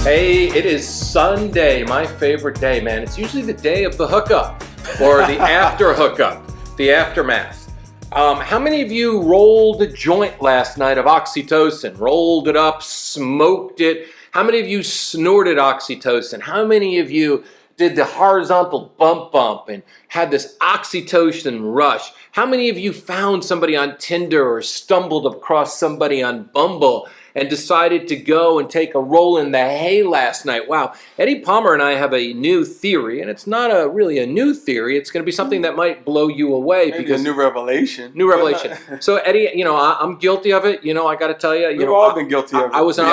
Hey, it is Sunday, my favorite day, man. It's usually the day of the hookup or the after hookup, the aftermath. How many of you rolled a joint last night of oxytocin? Rolled it up, smoked it. How many of you snorted oxytocin? How many of you did the horizontal bump and had this oxytocin rush? How many of you found somebody on Tinder or stumbled across somebody on Bumble and decided to go and take a roll in the hay last night? Wow, Eddie Palmer and I have a new theory, and it's not really a new theory. It's going to be something that might blow you away. Maybe because a new revelation. New revelation. So Eddie, I'm guilty of it. I got to tell you. We've all been guilty of it. I was an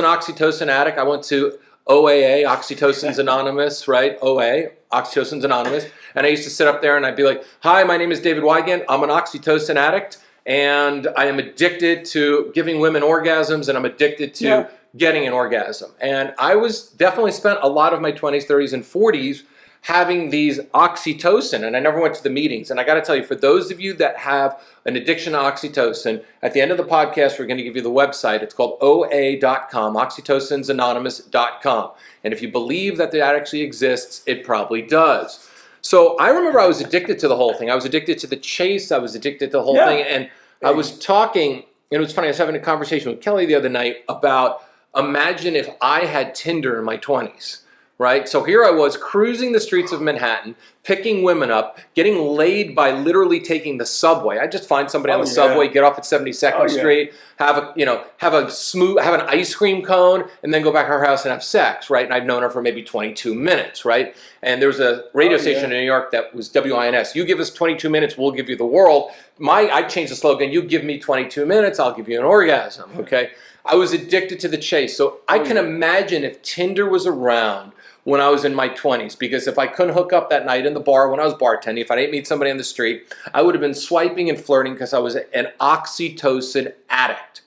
oxytocin addict. I went to OAA, Oxytocin's Anonymous, right? OA, Oxytocin's Anonymous. And I used to sit up there and I'd be like, hi, my name is David Wygant. I'm an oxytocin addict. And I am addicted to giving women orgasms, and I'm addicted to getting an orgasm. And I was definitely spent a lot of my 20s, 30s, and 40s having these oxytocin, and I never went to the meetings. And I got to tell you, for those of you that have an addiction to oxytocin, at the end of the podcast, we're going to give you the website. It's called OA.com, oxytocinsanonymous.com. And if you believe that actually exists, it probably does. So I remember I was addicted to the whole thing. I was addicted to the chase. I was addicted to the whole thing. And I was talking, and it was funny, I was having a conversation with Kelly the other night about, imagine if I had Tinder in my 20s, right? So here I was cruising the streets of Manhattan, picking women up, getting laid by literally taking the subway. I just find somebody on the subway, get off at 72nd Street, have an ice cream cone, and then go back to her house and have sex, right? And I've known her for maybe 22 minutes, right? And there was a radio station in New York that was WINS. You give us 22 minutes, we'll give you the world. I changed the slogan, you give me 22 minutes, I'll give you an orgasm, okay? I was addicted to the chase. So I can imagine if Tinder was around when I was in my 20s, because if I couldn't hook up that night in the bar when I was bartending, if I didn't meet somebody on the street, I would have been swiping and flirting because I was an oxytocin addict.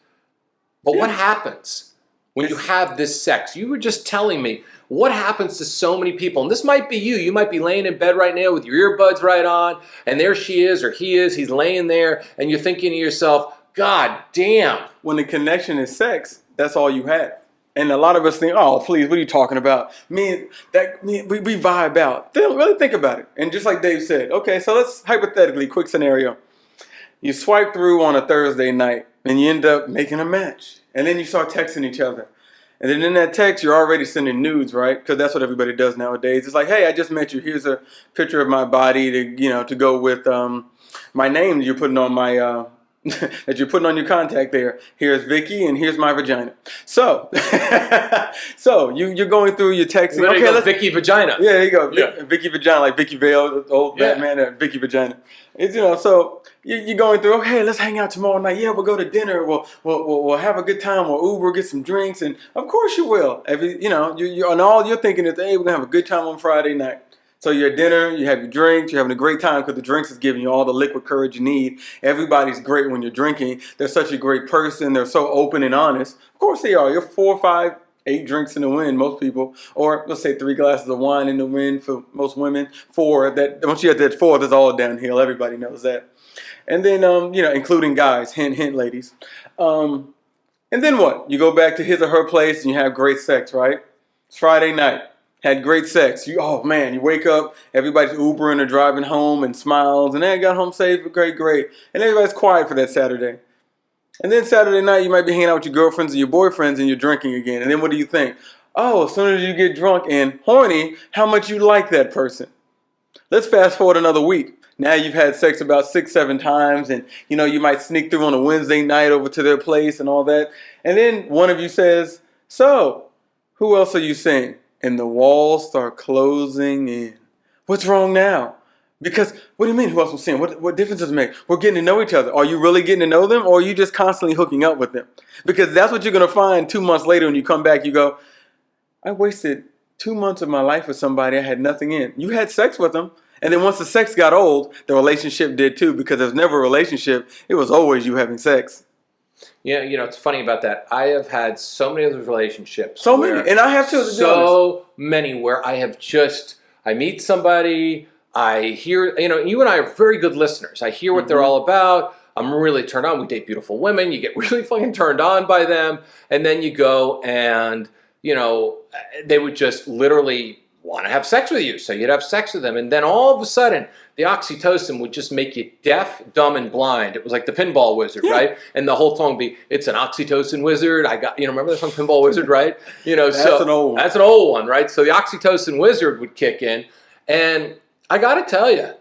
But what happens when you have this sex? You were just telling me what happens to so many people. And this might be you. You might be laying in bed right now with your earbuds right on, and there she is, or he is, he's laying there, and you're thinking to yourself, God damn. When the connection is sex, that's all you have. And a lot of us think, oh, please, what are you talking about? We vibe out. They don't really think about it. And just like Dave said, okay, so let's hypothetically, quick scenario. You swipe through on a Thursday night and you end up making a match. And then you start texting each other. And then in that text, you're already sending nudes, right? Because that's what everybody does nowadays. It's like, hey, I just met you. Here's a picture of my body to go with my name that you're putting on my that you're putting on your contact there. Here's Vicky and here's my vagina. So, you're going through your texting. There you go, Vicky vagina. Yeah, there you go. Yeah. Vicky vagina, like Vicky Vale, old Batman, Vicky vagina. It's so you're going through. Hey, let's hang out tomorrow night. Yeah, we'll go to dinner. We'll have a good time. We'll Uber, get some drinks, and of course you will. And all you're thinking is, hey, we're gonna have a good time on Friday night. So you're at dinner, you have your drinks, you're having a great time because the drinks is giving you all the liquid courage you need. Everybody's great when you're drinking. They're such a great person. They're so open and honest. Of course they are. You're 4, 5, 8 drinks in the wind, most people. Or let's say 3 glasses of wine in the wind for most women. 4, once you get that 4, that's all downhill. Everybody knows that. And then, including guys, hint, hint, ladies. And then what? You go back to his or her place and you have great sex, right? It's Friday night. Had great sex. You wake up, everybody's Ubering or driving home and smiles, and then got home safe, great. And everybody's quiet for that Saturday. And then Saturday night, you might be hanging out with your girlfriends and your boyfriends and you're drinking again. And then what do you think? Oh, as soon as you get drunk and horny, how much you like that person. Let's fast forward another week. Now you've had sex about 6, 7 times, and you might sneak through on a Wednesday night over to their place and all that. And then one of you says, so, who else are you seeing? And the walls start closing in. What's wrong now? Because, what do you mean, who else was seeing? What difference does it make? We're getting to know each other. Are you really getting to know them, or are you just constantly hooking up with them? Because that's what you're going to find 2 months later when you come back. You go, I wasted 2 months of my life with somebody I had nothing in. You had sex with them, and then once the sex got old, the relationship did too, because there's never a relationship. It was always you having sex. Yeah, it's funny about that. I have had so many of those relationships. So many, and I have too. So many where I meet somebody, I hear, you and I are very good listeners. I hear what they're all about. I'm really turned on. We date beautiful women. You get really fucking turned on by them. And then you go and they would just literally want to have sex with you. So you'd have sex with them. And then all of a sudden, the oxytocin would just make you deaf, dumb, and blind. It was like the pinball wizard, right? And the whole song would be, it's an oxytocin wizard. Remember the song Pinball Wizard, right? That's an old one. That's an old one, right? So the oxytocin wizard would kick in. And I got to tell you,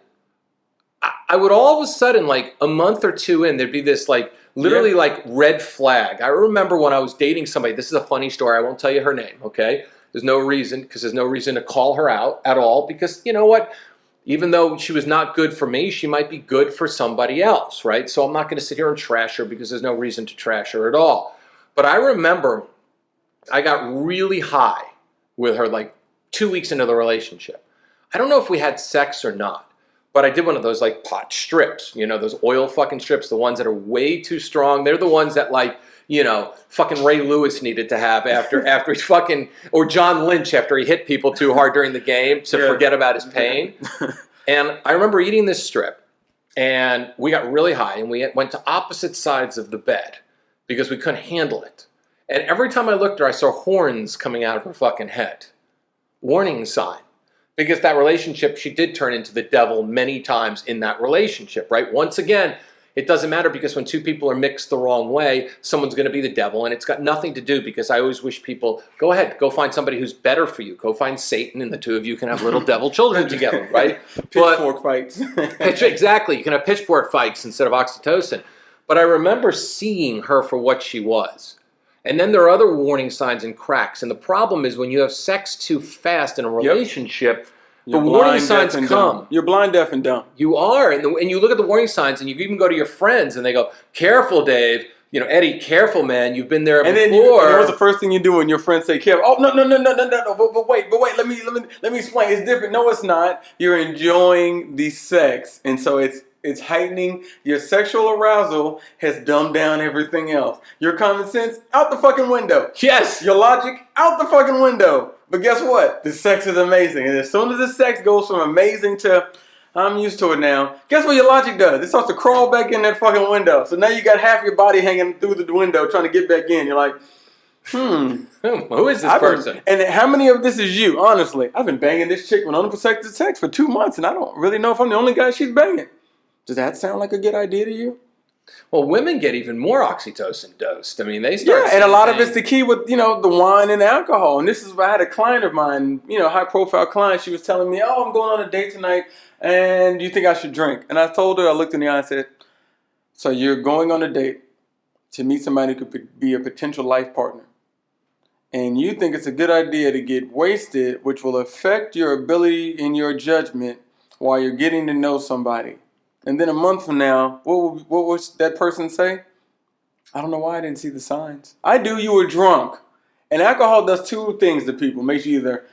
I would all of a sudden, like a month or two in, there'd be this like, literally like red flag. I remember when I was dating somebody, this is a funny story. I won't tell you her name, okay? There's no reason, because there's no reason to call her out at all, because you know what? Even though she was not good for me, she might be good for somebody else, right? So I'm not going to sit here and trash her because there's no reason to trash her at all. But I remember I got really high with her like 2 weeks into the relationship. I don't know if we had sex or not, but I did one of those like pot strips, those oil fucking strips, the ones that are way too strong. They're the ones that like, fucking Ray Lewis needed to have after he fucking, or John Lynch after he hit people too hard during the game to forget about his pain. And I remember eating this strip, and we got really high, and we went to opposite sides of the bed because we couldn't handle it. And every time I looked at her, I saw horns coming out of her fucking head. Warning sign. Because that relationship, she did turn into the devil many times in that relationship, right? Once again, it doesn't matter, because when two people are mixed the wrong way, someone's going to be the devil, and it's got nothing to do, because I always wish people, go ahead, go find somebody who's better for you. Go find Satan, and the two of you can have little devil children together, right? Pitchfork fights. Exactly. You can have pitchfork fights instead of oxytocin. But I remember seeing her for what she was. And then there are other warning signs and cracks. And the problem is when you have sex too fast in a relationship, the warning signs come. You're blind, deaf, and dumb. You are. And you look at the warning signs, and you even go to your friends, and they go, careful, Dave. Eddie, careful, man. You've been there before. And then what's the first thing you do when your friends say, careful? Oh, no. But wait. Let me explain. It's different. No, it's not. You're enjoying the sex. And so it's heightening. Your sexual arousal has dumbed down everything else. Your common sense, out the fucking window. Yes. Your logic, out the fucking window. But guess what? The sex is amazing. And as soon as the sex goes from amazing to, I'm used to it now, guess what your logic does? It starts to crawl back in that fucking window. So now you got half your body hanging through the window trying to get back in. You're like, who is this person? And how many of this is you? Honestly, I've been banging this chick with unprotected sex for 2 months, and I don't really know if I'm the only guy she's banging. Does that sound like a good idea to you? Well, women get even more oxytocin dosed. I mean, they start. Yeah, and a lot of it's the key with, the wine and the alcohol. And this is why I had a client of mine, high profile client. She was telling me, oh, I'm going on a date tonight, and do you think I should drink? And I told her, I looked in the eye and said, so you're going on a date to meet somebody who could be a potential life partner. And you think it's a good idea to get wasted, which will affect your ability and your judgment while you're getting to know somebody. And then a month from now, what would that person say? I don't know why I didn't see the signs. I do. You were drunk. And alcohol does two things to people. Makes you either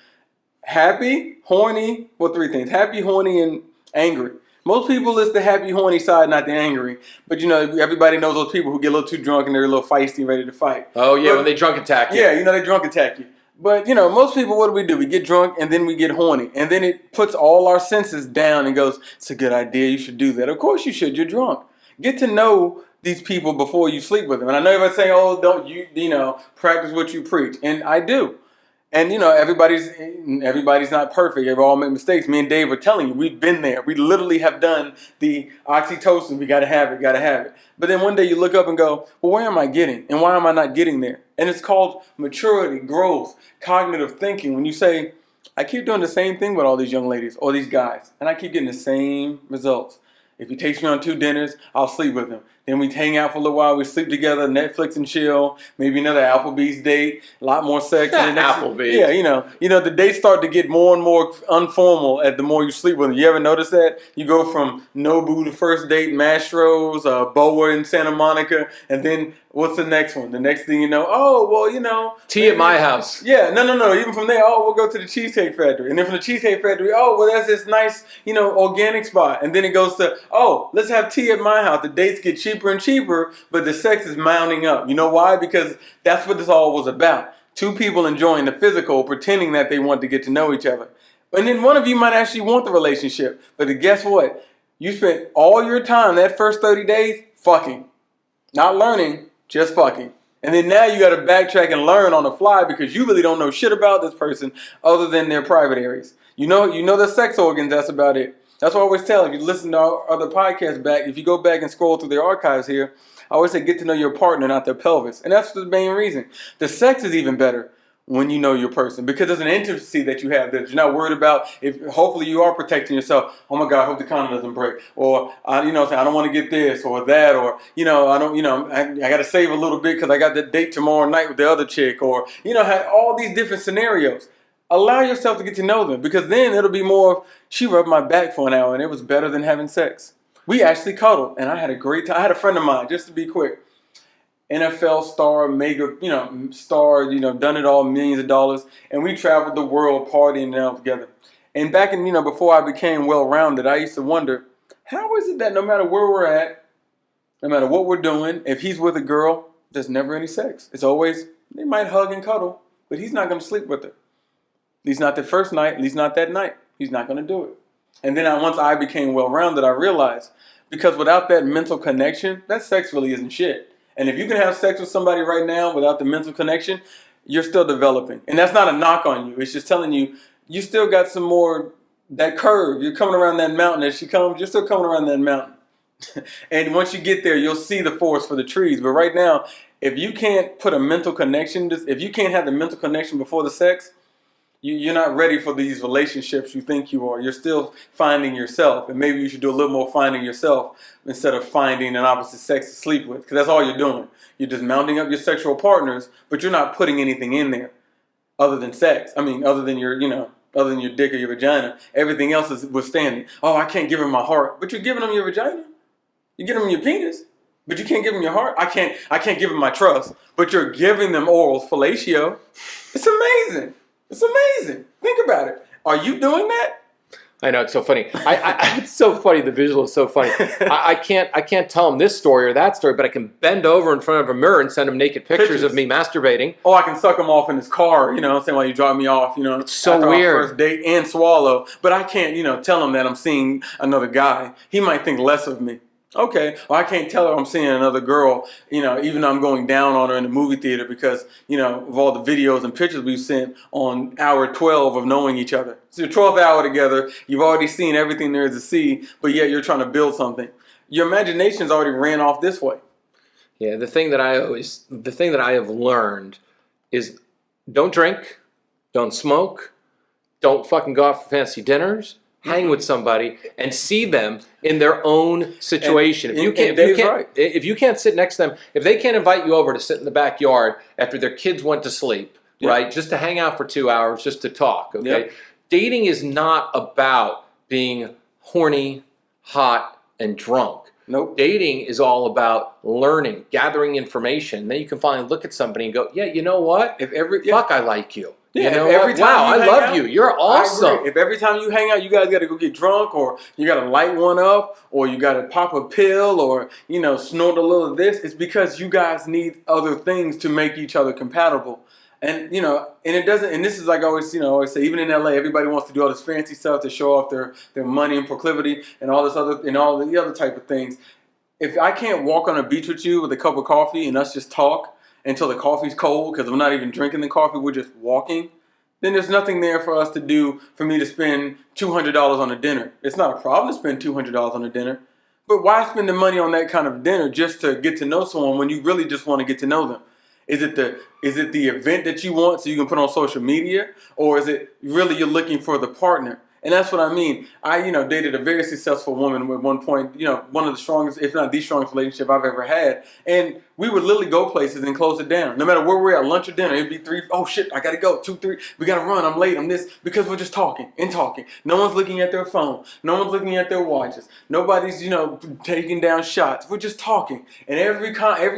happy, horny, three things. Happy, horny, and angry. Most people list the happy, horny side, not the angry. But everybody knows those people who get a little too drunk and they're a little feisty and ready to fight. Oh yeah, when they drunk attack you. Yeah, they drunk attack you. But, most people, what do? We get drunk and then we get horny. And then it puts all our senses down and goes, it's a good idea. You should do that. Of course you should. You're drunk. Get to know these people before you sleep with them. And I know everybody's saying, oh, don't you, practice what you preach. And I do. And, everybody's not perfect. We all make mistakes. Me and Dave are telling you, we've been there. We literally have done the oxytocin. We got to have it. But then one day you look up and go, well, where am I getting? And why am I not getting there? And it's called maturity, growth, cognitive thinking. When you say, I keep doing the same thing with all these young ladies or these guys, and I keep getting the same results. If he takes me on 2 dinners, I'll sleep with him. Then we hang out for a little while. We sleep together, Netflix and chill. Maybe another Applebee's date. A lot more sex. And Applebee's. Yeah, the dates start to get more and more informal the more you sleep with them. You ever notice that? You go from Nobu the first date, Mastro's, Boa in Santa Monica, and then what's the next one? The next thing you know, tea at my house. Yeah, no. Even from there, we'll go to the Cheesecake Factory. And then from the Cheesecake Factory, that's this nice, organic spot. And then it goes to, let's have tea at my house. The dates get cheaper and cheaper, but the sex is mounting up. You know why? Because that's what this all was about. 2 people enjoying the physical, pretending that they want to get to know each other. And then one of you might actually want the relationship. But guess what? You spent all your time, that first 30 days, fucking. Not learning, just fucking. And then now you got to backtrack and learn on the fly because you really don't know shit about this person other than their private areas. You know their sex organs. That's about it. That's what I always tell. If you listen to our other podcasts back, if you go back and scroll through their archives here, I always say get to know your partner, not their pelvis. And that's the main reason. The sex is even better when you know your person because there's an intimacy that you have that you're not worried about. If hopefully you are protecting yourself. Oh my God, I hope the condom doesn't break, or I don't want to get this or that, or I got to save a little bit because I got the date tomorrow night with the other chick, or have all these different scenarios. Allow yourself to get to know them because then it'll be more of she rubbed my back for an hour and it was better than having sex. We actually cuddled and I had a great time. I had a friend of mine, just to be quick. NFL star, mega, star, done it all, millions of dollars. And we traveled the world partying out together. And back in, before I became well-rounded, I used to wonder, how is it that no matter where we're at, no matter what we're doing, if he's with a girl, there's never any sex. It's always, they might hug and cuddle, but he's not going to sleep with her. At least not the first night, at least not that night. He's not going to do it. And then once I became well-rounded, I realized, because without that mental connection, that sex really isn't shit. And if you can have sex with somebody right now without the mental connection, you're still developing. And that's not a knock on you. It's just telling you, you still got some more, that curve. You're coming around that mountain. As she comes, you're still coming around that mountain. And once you get there, you'll see the forest for the trees. But right now, if you can't put a mental connection, if you can't have the mental connection before the sex, you're not ready for these relationships you think you are. You're still finding yourself. And maybe you should do a little more finding yourself instead of finding an opposite sex to sleep with. Because that's all you're doing. You're just mounting up your sexual partners, but you're not putting anything in there other than sex. I mean, other than your dick or your vagina. Everything else is withstanding. Oh, I can't give him my heart. But you're giving him your vagina. You're giving him your penis. But you can't give him your heart. I can't give him my trust. But you're giving them oral fellatio. It's amazing. It's amazing. Think about it. Are you doing that? I know, it's so funny. It's so funny. The visual is so funny. I can't tell them this story or that story, but I can bend over in front of a mirror and send them naked pictures of me masturbating. Oh, I can suck them off in his car, saying while you drop me off, It's so after weird. our first date and swallow. But I can't, tell him that I'm seeing another guy. He might think less of me. Okay, well, I can't tell her I'm seeing another girl, even though I'm going down on her in the movie theater because, of all the videos and pictures we've sent on hour 12 of knowing each other. So your 12th hour together, you've already seen everything there is to see, but yet you're trying to build something. Your imagination's already ran off this way. Yeah, the thing that I have learned is don't drink, don't smoke, don't fucking go out for fancy dinners. Hang with somebody and see them in their own situation. If you can't sit next to them, if they can't invite you over to sit in the backyard after their kids went to sleep, right, just to hang out for 2 hours, just to talk, okay? Yep. Dating is not about being horny, hot, and drunk. Nope. Dating is all about learning, gathering information. Then you can finally look at somebody and go, yeah, you know what? I like you. Yeah, every time I love you. You're awesome. If every time you hang out, you guys got to go get drunk, or you got to light one up, or you got to pop a pill, or snort a little of this, it's because you guys need other things to make each other compatible. And and it doesn't. And this is like I always say, even in LA, everybody wants to do all this fancy stuff to show off their money and proclivity and all the other type of things. If I can't walk on a beach with you with a cup of coffee and us just talk until the coffee's cold because we're not even drinking the coffee, we're just walking, then there's nothing there for us to do for me to spend $200 on a dinner. It's not a problem to spend $200 on a dinner, but why spend the money on that kind of dinner just to get to know someone when you really just want to get to know them? Is it the event that you want so you can put on social media, or is it really you're looking for the partner? And that's what I mean. I, dated a very successful woman at one point, one of the strongest, if not the strongest relationship I've ever had. And we would literally go places and close it down. No matter where we're at, lunch or dinner, it'd be 3, oh shit, I gotta go, 2, 3, we gotta run, I'm late, I'm this, because we're just talking and talking. No one's looking at their phone. No one's looking at their watches. Nobody's, taking down shots. We're just talking. And every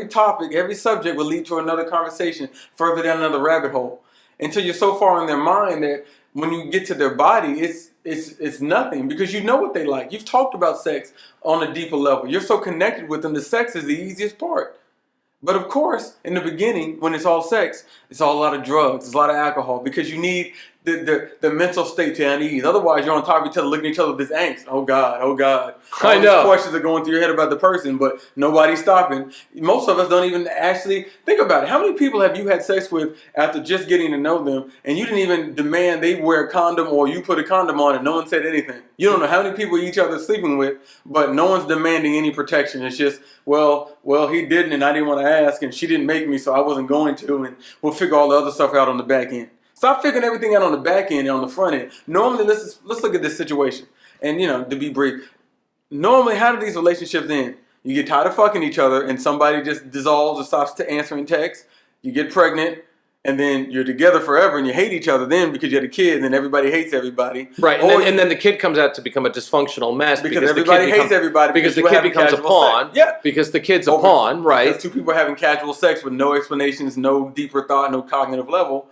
topic, every subject will lead to another conversation further down another rabbit hole. Until you're so far in their mind that when you get to their body, it's nothing because you know what they like. You've talked about sex on a deeper level. You're so connected with them. The sex is the easiest part. But of course, in the beginning, when it's all sex, it's all a lot of drugs, it's a lot of alcohol because you need the mental state to unease. Otherwise, you're on top of each other, looking at each other with this angst. Oh God. I know. All these questions are going through your head about the person, but nobody's stopping. Most of us don't even actually think about it. How many people have you had sex with after just getting to know them, and you didn't even demand they wear a condom or you put a condom on and no one said anything? You don't know how many people each other sleeping with, but no one's demanding any protection. It's just, well, he didn't, and I didn't want to ask, and she didn't make me, so I wasn't going to, and we'll figure all the other stuff out on the back end. Stop figuring everything out on the back end and on the front end. Normally, let's look at this situation. And, to be brief, normally, how do these relationships end? You get tired of fucking each other and somebody just dissolves or stops answering texts. You get pregnant, and then you're together forever and you hate each other then because you had a kid, and then everybody hates everybody. Right, and then the kid comes out to become a dysfunctional mess because everybody hates everybody. Because the kid becomes a pawn. Sex. Yeah. Because the kid's a pawn, right? Because two people having casual sex with no explanations, no deeper thought, no cognitive level.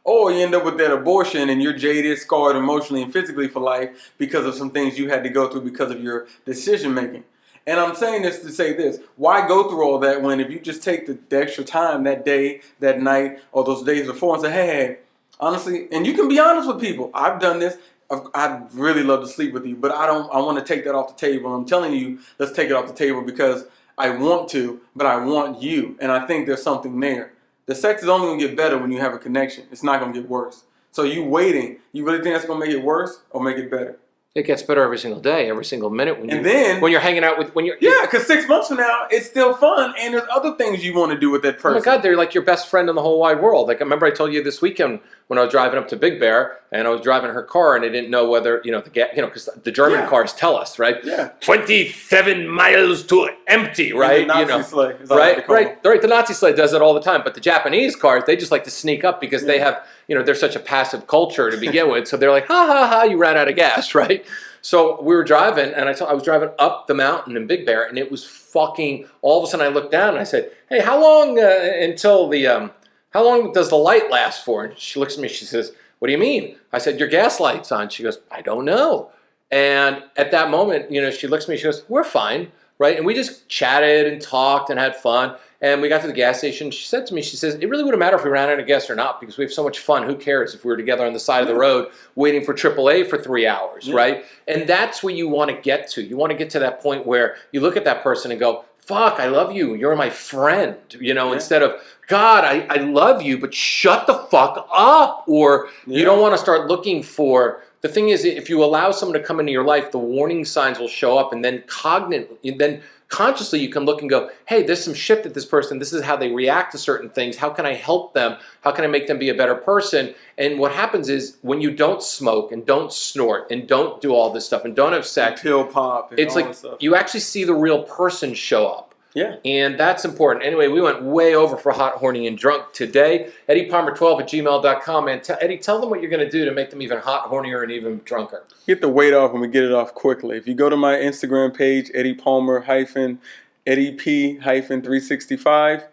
Or you end up with that abortion and you're jaded, scarred emotionally and physically for life because of some things you had to go through because of your decision making. And I'm saying this to say this. Why go through all that when if you just take the extra time that day, that night, or those days before and say, hey, honestly, and you can be honest with people. I've done this. I'd really love to sleep with you, but I want to take that off the table. I'm telling you, let's take it off the table because I want to, but I want you. And I think there's something there. The sex is only going to get better when you have a connection. It's not going to get worse. So you waiting, you really think that's going to make it worse or make it better? It gets better every single day, every single minute. When you're hanging out with because 6 months from now it's still fun, and there's other things you want to do with that person. Oh my God, they're like your best friend in the whole wide world. Like I remember I told you this weekend when I was driving up to Big Bear and I was driving her car and I didn't know whether because the German cars tell us, right? Yeah, 27 miles to empty, right? The Nazi sleigh, right. The Nazi sleigh does it all the time, but the Japanese cars they just like to sneak up because they have they're such a passive culture to begin with, so they're like ha ha ha, you ran out of gas, right? So we were driving, and I was driving up the mountain in Big Bear, and it was fucking. All of a sudden, I looked down and I said, "Hey, how long how long does the light last for?" And she looks at me. She says, "What do you mean?" I said, "Your gas light's on." She goes, "I don't know." And at that moment, she looks at me. She goes, "We're fine, right?" And we just chatted and talked and had fun. And we got to the gas station. She said to me, she says, "It really wouldn't matter if we ran out of gas or not because we have so much fun. Who cares if we were together on the side of the road waiting for AAA for 3 hours, right?" And that's where you want to get to. You want to get to that point where you look at that person and go, fuck, I love you. You're my friend, instead of, God, I love you, but shut the fuck up. Or you don't want to start looking for, the thing is, if you allow someone to come into your life, the warning signs will show up and then consciously you can look and go, hey, there's some shit that this person, this is how they react to certain things. How can I help them? How can I make them be a better person? And what happens is when you don't smoke and don't snort and don't do all this stuff and don't have sex, pill pop, and it's all like that stuff. You actually see the real person show up. Yeah. And that's important. Anyway, we went way over for Hot, Horny, and Drunk today. EddiePalmer12@gmail.com. And Eddie, tell them what you're going to do to make them even hot, hornier, and even drunker. Get the weight off and we get it off quickly. If you go to my Instagram page, Eddie Palmer Eddie P 365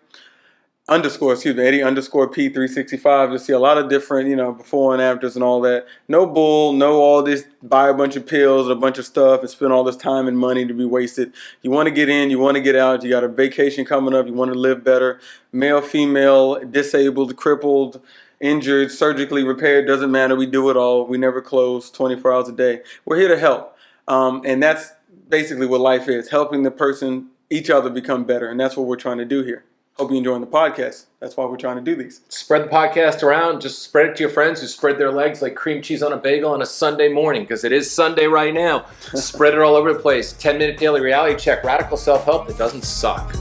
Eddie _P 365. You'll see a lot of different, before and afters and all that. No bull, no all this, buy a bunch of pills, a bunch of stuff, and spend all this time and money to be wasted. You want to get in, you want to get out, you got a vacation coming up, you want to live better. Male, female, disabled, crippled, injured, surgically repaired, doesn't matter. We do it all. We never close 24 hours a day. We're here to help. And that's basically what life is, helping the person, each other become better. And that's what we're trying to do here. Hope you're enjoying the podcast. That's why we're trying to do these. Spread the podcast around. Just spread it to your friends who spread their legs like cream cheese on a bagel on a Sunday morning, because it is Sunday right now. Spread it all over the place. 10-minute daily reality check. Radical self-help that doesn't suck.